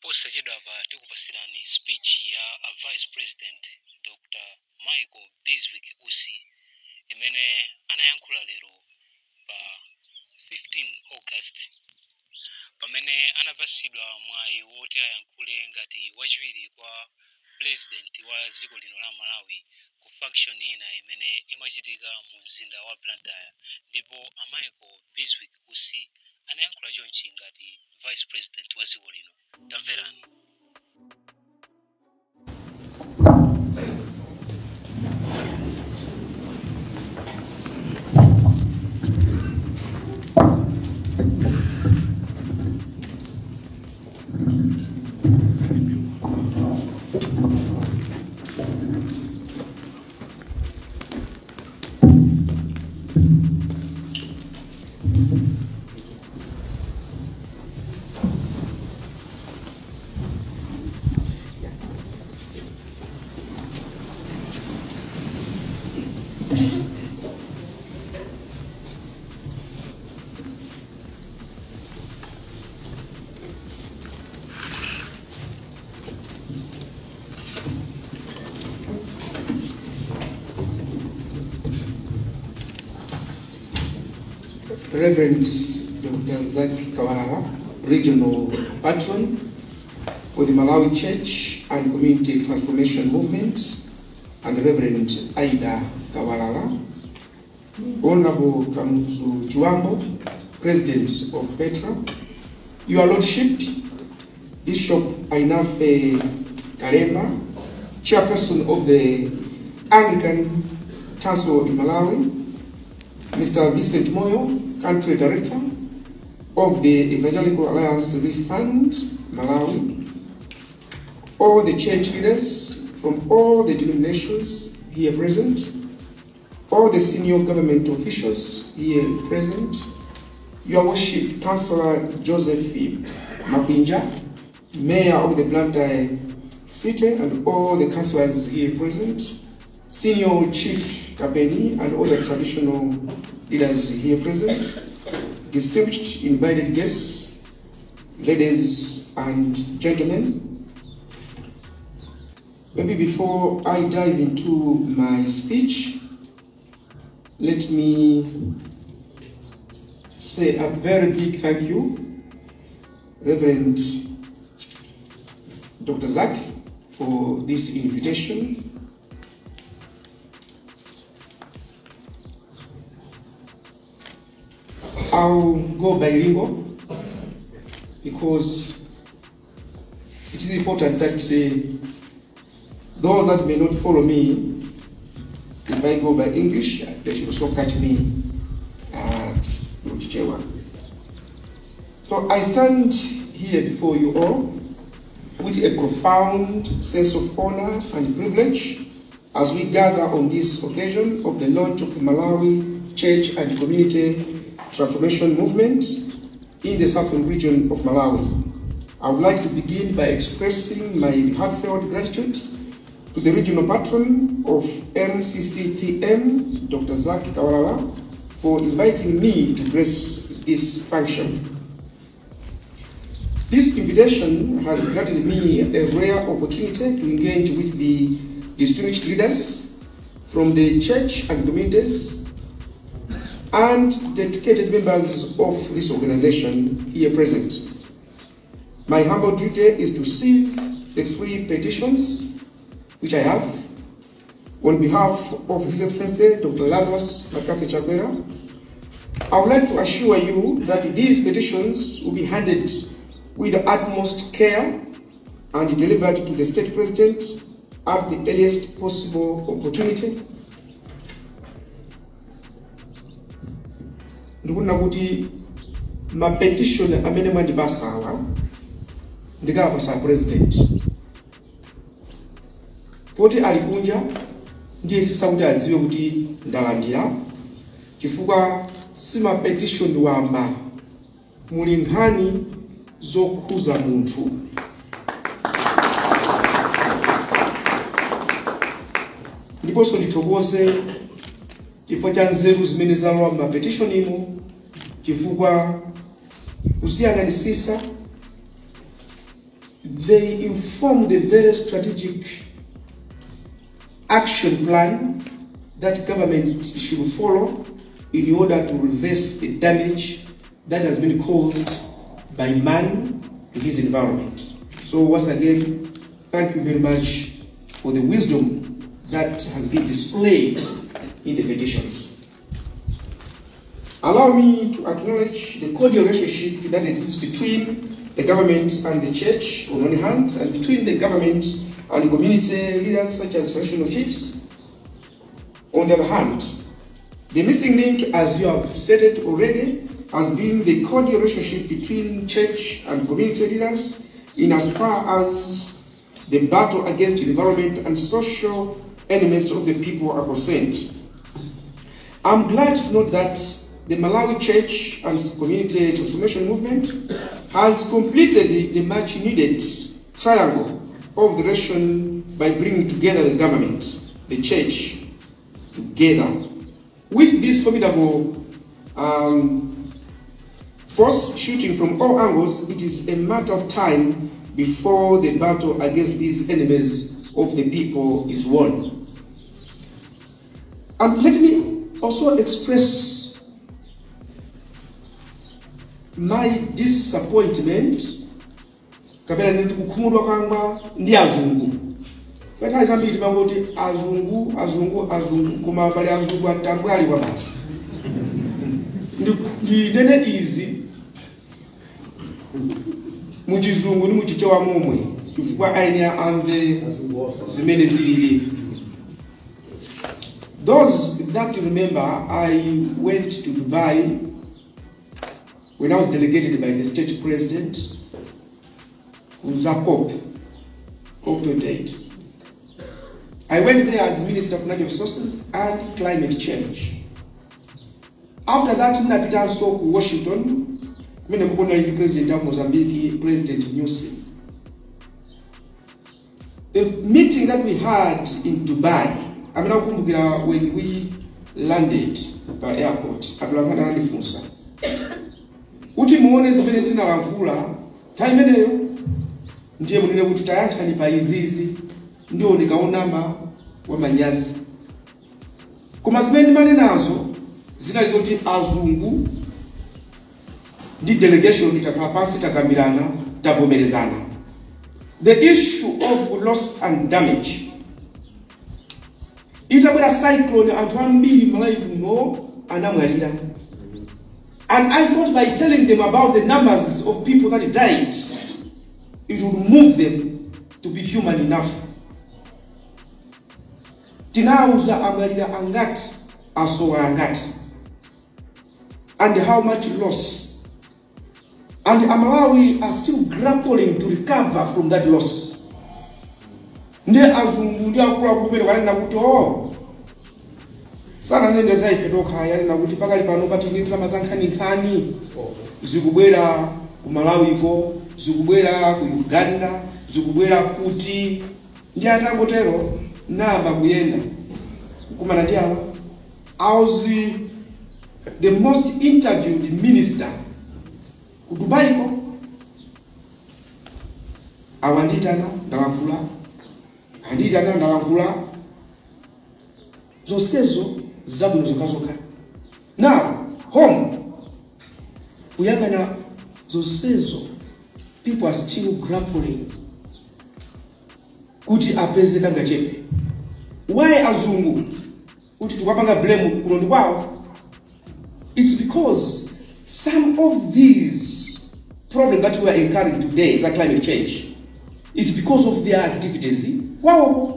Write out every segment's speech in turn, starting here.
posachedwapa tikupasirani speech ya Vice President Dr. Michael Biswick Usi imene anayankhula lero pa 15 August pamene anapasidwa mwayi woti ayankhule ngati wachiwiri kwa president wa dziko lino la Malawi ku function ina imene imachitika mu mzinda wa Blantyre, ndipo Michael Biswick Usi anayankhula chonchi ngati Vice President wa dziko lino. Tamverani. Reverend Dr. Zaki Kawalala, Regional Patron for the Malawi Church and Community Transformation Movement, and Reverend Aida Kawalala, Honorable Kamuzu Juambo, President of Petra, Your Lordship, Bishop Ainafe Kalemba, Chairperson of the Anglican Council in Malawi, Mr. Vincent Moyo, Country Director of the Evangelical Alliance Relief Fund, Malawi, all the church leaders from all the denominations here present, all the senior government officials here present, Your Worship Councillor Joseph Mapinja, Mayor of the Blantyre City, and all the councillors here present, Senior Chief Kapeni and all the traditional leaders here present, distinguished invited guests, ladies and gentlemen. Maybe before I dive into my speech, let me say a very big thank you, Reverend Dr. Zak, for this invitation. I'll go bilingual because it is important that those that may not follow me, if I go by English, they should also catch me whichever. So I stand here before you all with a profound sense of honor and privilege as we gather on this occasion of the launch of the Malawi Church and Community Transformation Movement in the southern region of Malawi. I would like to begin by expressing my heartfelt gratitude to the regional patron of MCCTM, Dr. Zaki Kawalala, for inviting me to grace this function. This invitation has granted me a rare opportunity to engage with the distinguished leaders from the church and communities and dedicated members of this organization here present. My humble duty is to seal the 3 petitions which I have on behalf of His Excellency Dr. Lagos McCarthy Chakwera. I would like to assure you that these petitions will be handled with the utmost care and delivered to the State President at the earliest possible opportunity. Ndikuna kuti ma petition amene mwandipasawa ndikapasa president. Poti ali kunja ndiye sisa kuti adziwe kuti ndalandira chifukwa si ma petition wamba muli nkhani zokhuza munthu. Ndiponso ndithokoze chifukwa cha nzeru zimene zalowa ma petition imo, chifukwa kusiyang'anisisa they inform the very strategic action plan that government should follow in order to reverse the damage that has been caused by man to his environment. So once again, thank you very much for the wisdom that has been displayed in the petitions. Allow me to acknowledge the cordial relationship that exists between the government and the church on one hand, and between the government and community leaders such as traditional chiefs on the other hand. The missing link, as you have stated already, has been the cordial relationship between church and community leaders in as far as the battle against the environment and social enemies of the people are concerned. I'm glad to note that the Malawi Church and Community Transformation Movement has completed the much needed triangle of the nation by bringing together the government, the church, together. With this formidable force shooting from all angles, it is a matter of time before the battle against these enemies of the people is won. And let me also express my disappointment kapena ndi kukhumudwa kwanga ndi azungu. Fata zambiri mangoti azungu koma pali azungu atambwali kwa basi. Ndi nene izi muchizungu ni muchichewa momwe chifukwa aine amve zimene zilili. Those that remember, I went to Dubai when I was delegated by the state president, who's a COP28. I went there as Minister of Natural Resources and Climate Change. After that, I went to Washington, the President of Mozambique, President Nyusi. The meeting that we had in Dubai, when we landed by airport, uti muone zimene tinalankhula time imeneyo ndiye munene kuti tayankhani pa izizi ndio ndikaonama wa manyazi. Koma zimene ndimane nazo zinali zoti azungu ndi delegation itakhala pansi takambirana tavomerezana. The issue of loss and damage, itabwera cyclone anthu ambiri Malawi kuno anamwalira. And I thought by telling them about the numbers of people that died, it would move them to be human enough. Tinauza amalira angati, asowa angati. And how much loss. And Amalawi are still grappling to recover from that loss. Ne azungu ndi akula kumene walenda kuti sana nende zaife toka yali na kuti pakali pano pati nditira masankhani zikubwera ku Malawi ko, zikubwera ku Uganda, zikubwera kuti ndi atangotero naba kuyenda kumana ndi awa. I was the most interviewed minister ku Dubai ko. Awanditana ndalankhula, anditana ndalankhula zonsezo zabwino zokazoka. Now, home, uyangana zonsezo, people are still grappling kuti apeze kanga chepe. Why azungu kuti tukapanga blame kuno kwawo? It's because some of these problems that we are incurring today is climate change is because of their activities. Wow.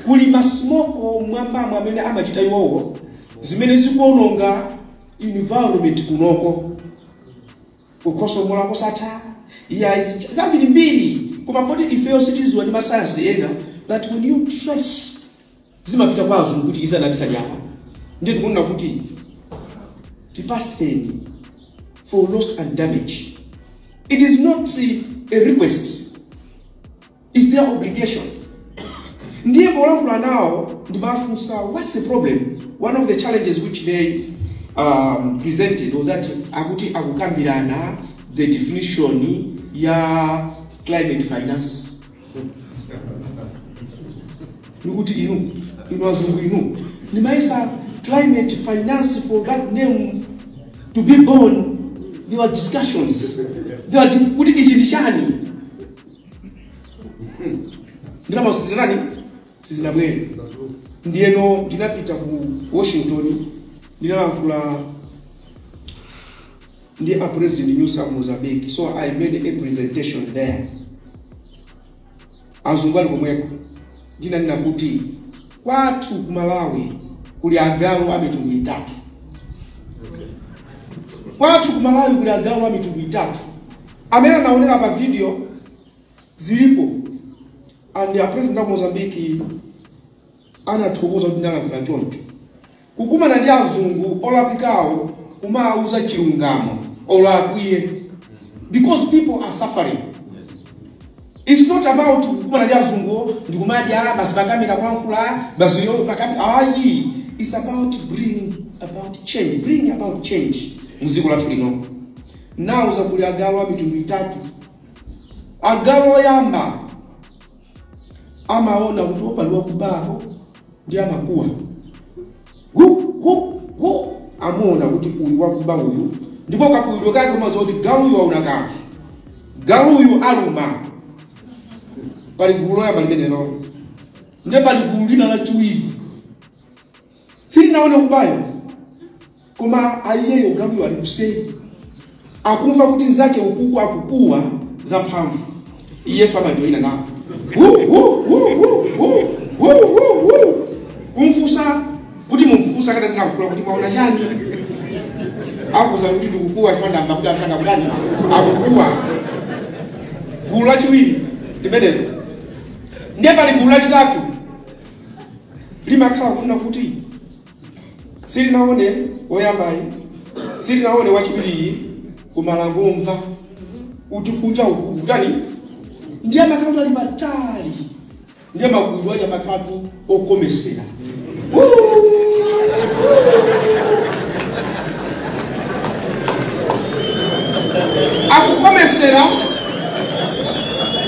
Kulima smoko mwamba mwamene amachita iwowo zimene zikuononga environment kunoko kukosomola kosatha iya zambiri mbiri koma poti ifeyo sitizwa ndi masayansi ena that when you trace zimapita kwa azungu kuti izanabisa nyama ndiye tikunena kuti tipaseni for loss and damage. It is not a request, it's their obligation. Ndiye bolankhula nawo ndibafunsa what's the problem. One of the challenges which they presented was that akuti akukambirana the definition ya climate finance. Nukuti inu azungu inu. Nimaisa climate finance for that name to be born. There were discussions. There were kuti ichilishani. Ndinama usizirani? Sizinabwele. Ndieno ndinapita ku Washington. Ndinalankhula ndi a president Nyusa Mozambique. So I made a presentation there. Azungu ali komweko. Ndinanena kuti kwathu ku Malawi kuli agalu a mitundu itatu. Kwathu ku Malawi kuli agalu a mitundu itatu. Amene anaonera pa video zilipo. And the president of Mozambique anathokoza kuti ndalakula choncho. Kukumana ndi azungu olapikawo kumauza chilungamo olakwiye. Because people are suffering. It's not about kukumana ndi azungu ndikumadya basi bakamira kwankula basi yo bakamira ayi. It's about bringing about change muziko lathu lino. Now zakuli agalu a mitundu itatu. Agalu oyamba amaona kuti opaliwa kubaho ndi amakuwa. Amona kuti uyu wakuba uyu ndipo kakuido kake kumaza kuti galu uyu wauna kanthu. Galu uyu aluma. Pali gulu ya palimenelo. Nde pali gulu lina lachiwiri. Sinaona kubayo. Koma ayiyeyo galu uyu ali kuseri. Akumva kuti nzake ukuku akukuwa za mphamvu. Yesu amajoina nawo. Kumfusa kuti mumfusa kada zina kukula kuti maona chani. Akuza kuti tukukua ifanda mbakuda asanga kudani. Akukuwa. Gulu lachiwiri libedelo. Ndiye pali gulu lachitatu. Limakhala kuna kuti sili naone oyambayi, sili naone wachiwiri kumalangomva kuti kunja uku kudani. Ndiye makauta libatali. Ndiye magulu aja makatu okomesera.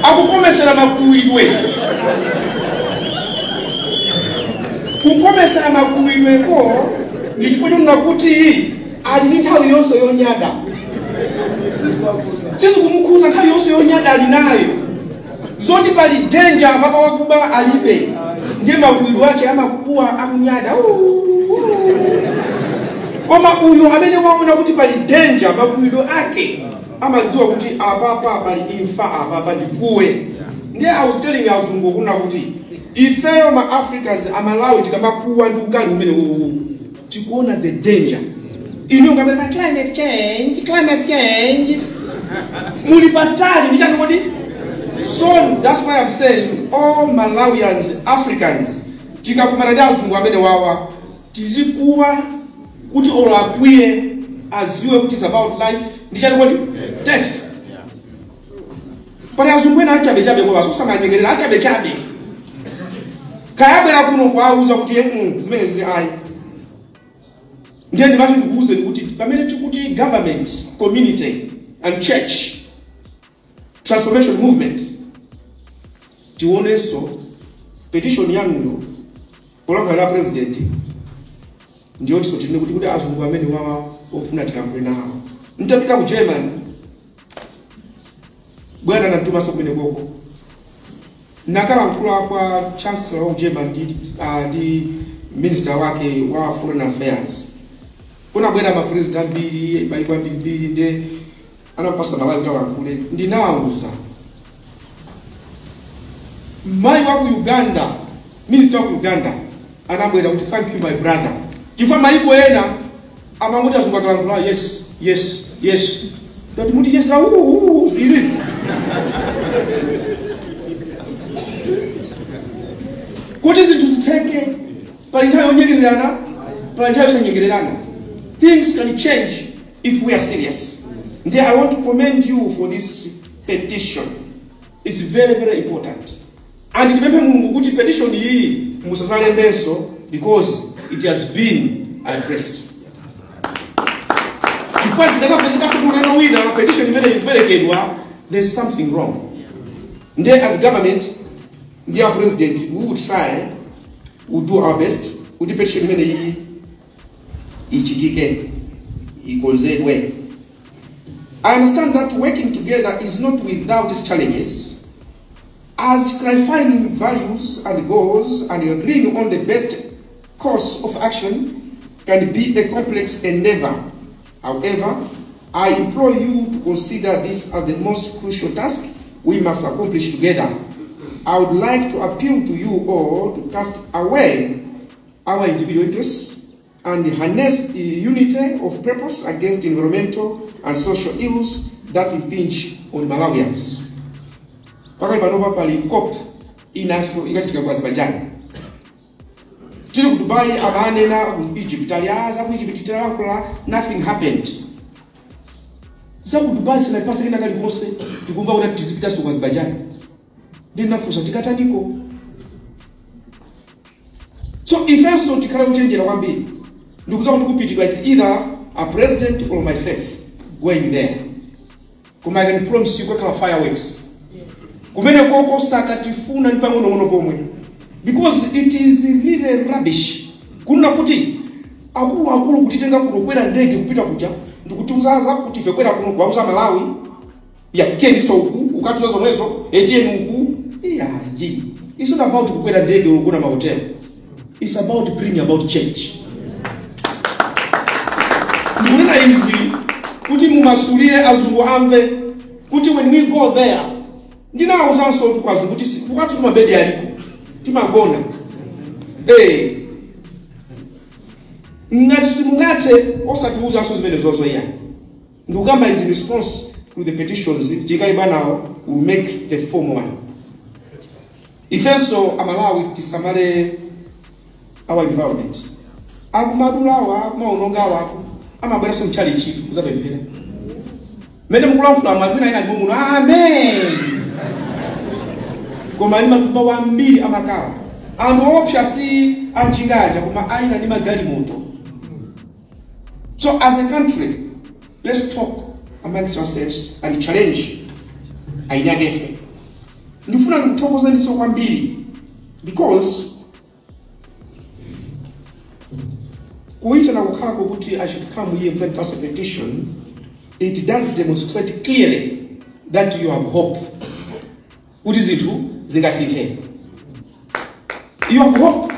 Akukomesera makuidwe. Kukomesera makuidwe ko ndichifuna nakuti ali nthawi yonse yonyada. Sisi kumkuza nthawi yonse yonyada ali nayo. Zoti pali danger papa wakuba alibe. Ndiye makuidwe wake amakuwa akunyada. Koma uyu amene waona kuti pali danger makuidwe ake amadziwa kuti apapa pali imfa apapa ndikuwe. Ndiye I was telling azungu kuna kuti ifeyo ma Africans amalawi tikamakuwa ndi ukali umene uwu tikuona the danger. Ino ngamena climate change muli patali ndichani kodi. So that's why I'm saying all Malawians, Africans tikakumana ndi azungu amene wawa tizikuwa kuti olakwiye aziwe kuti is about life ndichani kodi death. Pali azungu ena achabe kwa sosamanyengerera achabe. Kayabera kuno kwauza kuti zimene zizi ayi. Ndiye ndimati ndikuuze kuti pamene tikuti government, community and church transformation movement tioneso petition yanuyo kulankhula la president ndiyo tiso tine kuti azungu amene wawa ofuna tikamve nawo. Ntapita ku Germany bwana natuma sokene boko nakalankhula kwa chancellor of Germany di minister wake wa foreign affairs. Kuna bwana ma president mbili baikwa mbili nde anapasa na wale kalankhule ndinawuza mai wa Uganda, minister of Uganda anabwera kuti thank you my brother. Chifama iko ena amanguti azungu kalankhula yes. Ndati muti yes zizi. Kuti zinthu ziteke pali nthawi yonyengererana, pali nthawi yosanyengererana. Things can change if we are serious. And I want to commend you for this petition. It's very, very important. And remember Mulungu kuti petition hii musazalembenso because it has been addressed. If what is petition there's something wrong. as government, dear president, we would try, we would do our best, we would I understand that working together is not without these challenges, as clarifying values and goals and agreeing on the best course of action can be a complex endeavor. However, I implore you to consider this as the most crucial task we must accomplish together. I would like to appeal to you all to cast away our individual interests and harness the unity of purpose against environmental and social ills that impinge on Malawians. Pakali panopa pali COP inaso ikachitika kwa Azerbaijan. Tili ku Dubai abanena ku Egypt aliaza ku Egypt titalankhula, nothing happened. Za ku Dubai sina pasa kina kali kose tikumva una tizipita ku Azerbaijan. Ndina fusa tikataniko. So if also tikala uchenjera kwambiri ndikuza kuti kupitirwa is either a president or myself going there. Kuma I can promise you kwa fireworks. Kumene koko sakatifuna nipango nono pomwe. Because it is really rubbish. Kuna kuti akulu kutitenga kuno kwera ndege kupita kuja ndikutiuzaza kuti ife kwera kuno kwa Malawi ya teni so ukatuza zomwezo eteni uku yi. It's not about kwera ndege ukuna mahotel. It's about bringing about change. Ndikuna hizi kuti mumasulie azungu amve kuti when we go there ndina usanso kwa zungu kuti ukati kumabedi aliko timagona ngati simungate osatiuza so zimene zozo ya ndikamba in response to the petitions tikali banawo will make the formal one. Ifenso Amalawi tisamale our environment. Akumadulawa akumaonongawa amabwera so mchali chitu kuzapemphera. Mene mkulankhula amabwina ina ndimuno amen. Koma ni matupa wambiri amakawa. Ando opsha si anjingaja koma aina ni magali moto. So as a country, let's talk amongst ourselves and challenge aina gefe. Ndifuna ndikutokoza ndiso kwambiri because kuita na kukako kuti I should come here and pass a petition, it does demonstrate clearly that you have hope. What is it? Zingasite. You have hope.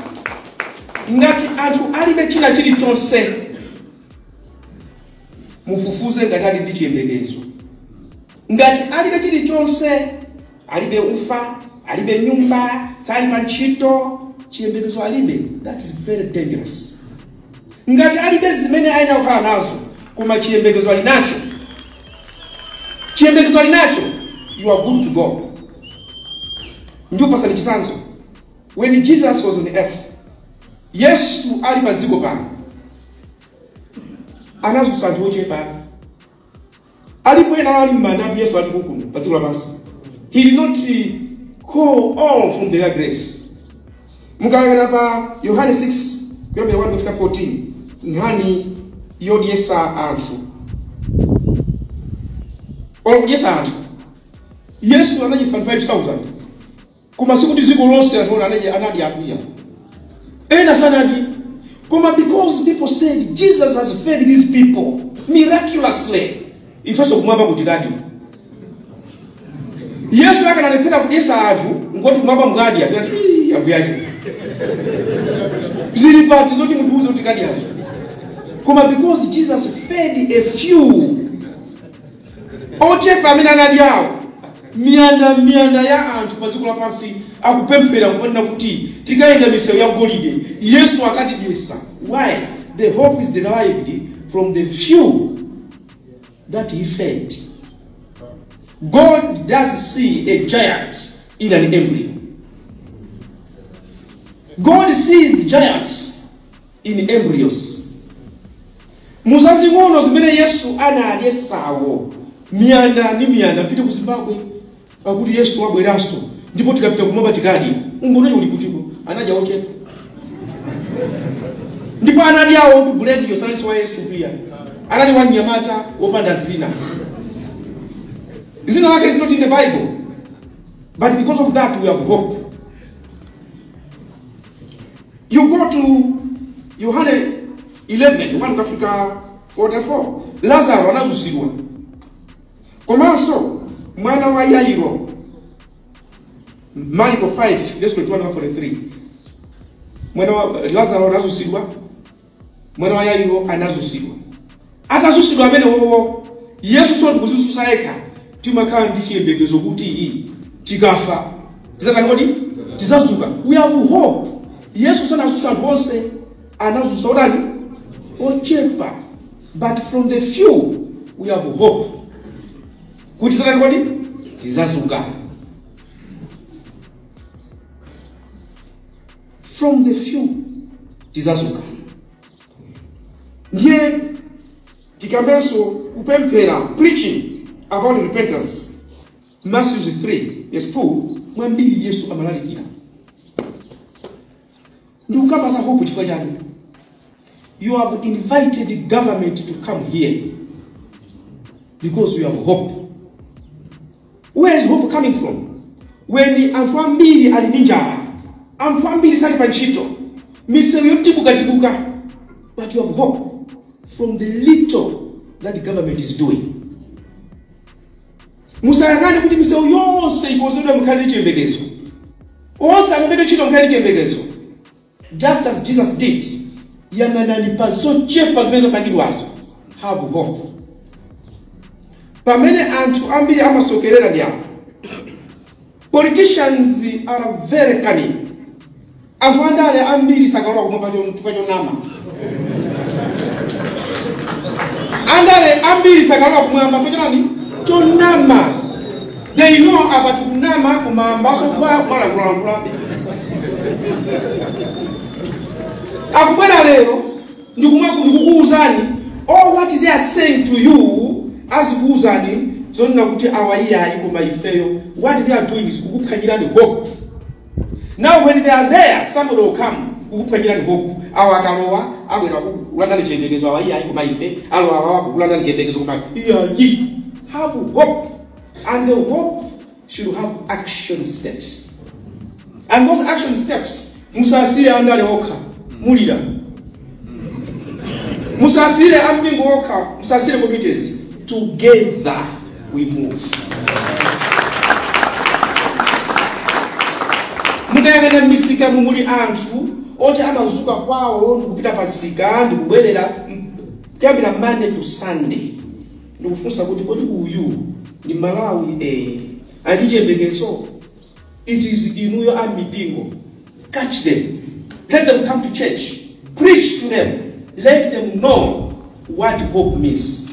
Ngati atu alibe chila chili tonse mufufuze ngati ndi chiyembekezo. Ngati alibe chili tonse, alibe ufa, alibe nyumba, sali panchito, chiyembekezo alibe. That is very dangerous. Ngati alibe zimene aina ukhala nazo, kuma chiyembekezo alinacho. Chiyembekezo alinacho, you are good to go. Ndio pasali chisanzo. When Jesus was on the earth, Yesu alipaziko pano. Anazo santu ochepa. Alipoenda ali manavu Yesu alipokuno paziko lapasi. He did not call all from their grace. Mukangana pa Yohane 6 kuyambira 1:14. Ngani yodi yesa anthu. Olo yesa anthu. Yesu anaji 5,000. Kuma siku diziko lonse atona anadi akuya. Ena sanadi. Kuma because people said Jesus has fed these people miraculously. Ifeso kumaba kutikadi. Yesu akananipenda kudisa anthu ngoti kumaba mgadi ati akuyaje. Zili pati zoti mutuuze kutikadi hazo. Kuma because Jesus fed a few. Oche pamina nadi yao. Mianda ya anthu pazikula pansi akupemphera kupenda kuti tikaenda misewu ya golide Yesu akatidisa. Why? The hope is derived from the few that he fed. God does see a giant in an embryo. God sees giants in embryos. Muzazi ngono zimene Yesu analyesawo mianda ni mianda pite ku Zimbabwe akuti Yesu wabweraso ndipo tikapita kumaba tikadi ungono uli kutiko anaja oche ndipo anadi awo ku buledi yosanisi wa Yesu pia anali wanyamata wopanda zina lake is not in the Bible But because of that, we have hope. You go to Yohane 11, 1 Africa 44. Lazaro anazusidwa. Komanso mwana wa Yairo. Marko 5, verse 21-43. Mwana wa Lazaro anazusidwa. Mwana wa Yairo anazusidwa. Atazusidwa amene wowo Yesu so ndikuzususa eka. Timakhala ndi chiyembekezo kuti tikafa tizakani tizazuka. We have hope. Yesu sana asusa anthu onse anazusa odani ochepa. But from the few we have hope. Kuti tizakani tizazuka. From the few tizazuka. Ndiye tikambenso kupemphera, preaching about repentance. Matthew 3, yes, 2, mwambiri Yesu amalalikira. Ndukapasa hope chifukwa chani. You have invited the government to come here because you have hope. Where is hope coming from? When anthu ambiri ali ninjala, anthu ambiri sali panchito, misewu yotibuka, but you have hope from the little that the government is doing. Musayangane kuti misewu yonse ikozedwa mkhali chiyembekezo. Onse amene chito mkhali chiyembekezo. Just as Jesus did, yamanani pazochepa zimene zapangidwazo. Have hope. Pamene anthu ambiri amasokerera ndi apo. Politicians are very cunning. Anthu andale ambiri sakalowa kumwe pachonama. Andale ambiri sakalowa kumwamba pachonani chonama. They know about kunama kumamba so kwa Wayankhula. Akubwera lero ndikukuuzani all what they are saying to you as kuuzani zonna kuti awaiyayi koma ifeyo. What they are doing is kukuphanyirani hope. Now when they are there, somebody will come kukuphanyirani hope. Awakalowa abwera kulandani chiyembekezo awaiyayi koma ife alo awawa kulandani chiyembekezo koma iyayi. Have hope. And the hope should have action steps. And those action steps, musasire andale oka, mulira. Musasire ambingo oka, musasire committees. Together we move. Mukayangana misika mumuli anthu, oche amazuka kwawo ndikupita pasika ndikubwerera kuyambira Monday to Sunday. Ndikufunsa kuti kodi uyu ni Malawi andichembekezo. It is inuyo amipingo. Catch them. Let them come to church. Preach to them. Let them know what hope means.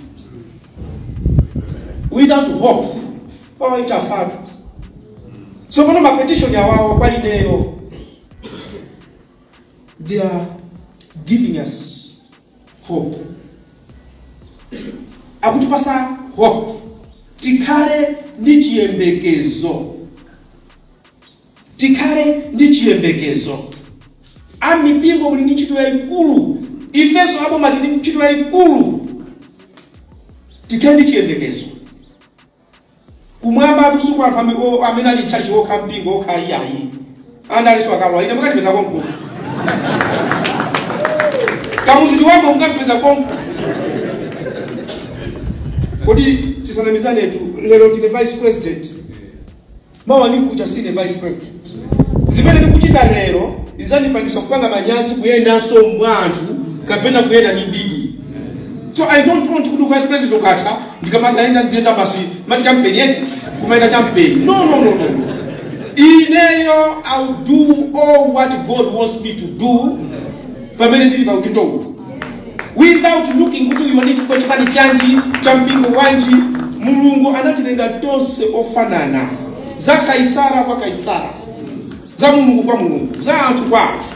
Without hope, power itafatu. So when my petition ya wao kwa ineyo, they are giving us hope. Akutipasa hope. Tikale ndi chiyembekezo. Tikale ndi chiyembekezo. Amipingo muli ndi ntchito yayikulu. Ifeso abo mati ndi ntchito yayikulu. Tikale ndi chiyembekezo. Kumwamba tusuku anthu amene ali church okha mpingo okha iyayi. Andaliso akalwa ine mukatipeza konko. Kamuzidi wako mukatipeza konko. Kodi tisanamizane tu lero tine vice president. Mawa ni kucha sine vice president. Zimene ndikuchita lero izandipangisa kupanga manyazi kuyenda so mwantu kapena kuyenda ni bibi. So I don't want to do vice president ukata ndikamanga enda ndienda basi mati campaign yeti kumaenda campaign. No. Ineyo I'll do all what God wants me to do. Pamene ndili pa ukindo. Without looking kuti iwaniki kwa chipani chanji, champingo wanji, Mulungu anatilenga tonse ofanana. Za Kaisara kwa Kaisara. Za Mulungu kwa Mulungu. Za anthu kwa anthu.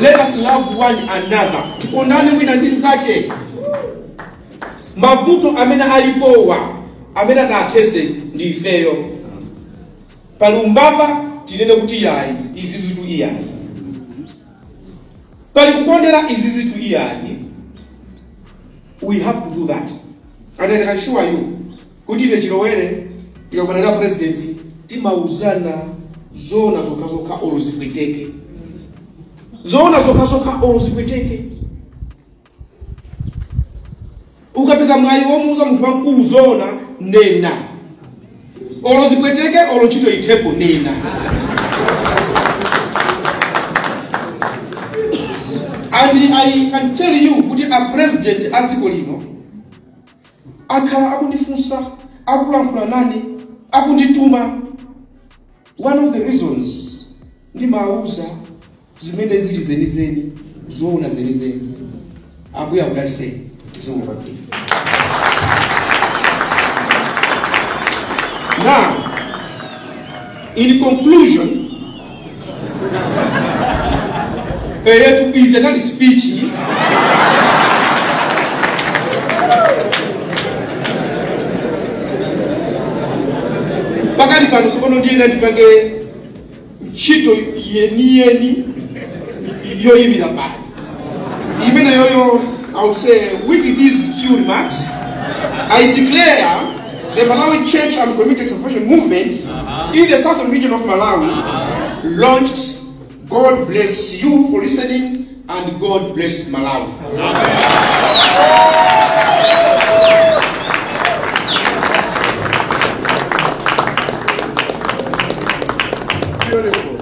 Let us love one another. Tukondane wina ndi nzake. Mavuto amena alipowa, amena naatese ndi ifeyo. Palumbava tinene kuti iyayi, izizitu iyayi. Pali kukondera izizitu iyayi. We have to do that. And I can assure you, kuti ine chilowere, tikakwana na president, timauzana zona zokazoka oluzipweteke. Zona zokazoka oluzipweteke. Ukapeza mwayi womuuza muntu wankulu zona nena. Oluzipweteke olochito itepo nena. And I can tell you, kuti a president atziko lino akhala akundifunsa akulankhula nane akundituma. One of the reasons ndimauza zimene zili zenizeni zoona zenizeni. Ambuye akudalitse Zomwe kwambiri. Now, in conclusion, to be general speech, pakati pano sokono ndiye ndipange ntchito yeni yoyimira Mbali. Imene yoyo, I would say, with these few remarks, I declare the Malawi Church and Community Salvation Movement in the southern region of Malawi launched. God bless you for listening, and God bless Malawi. Beautiful.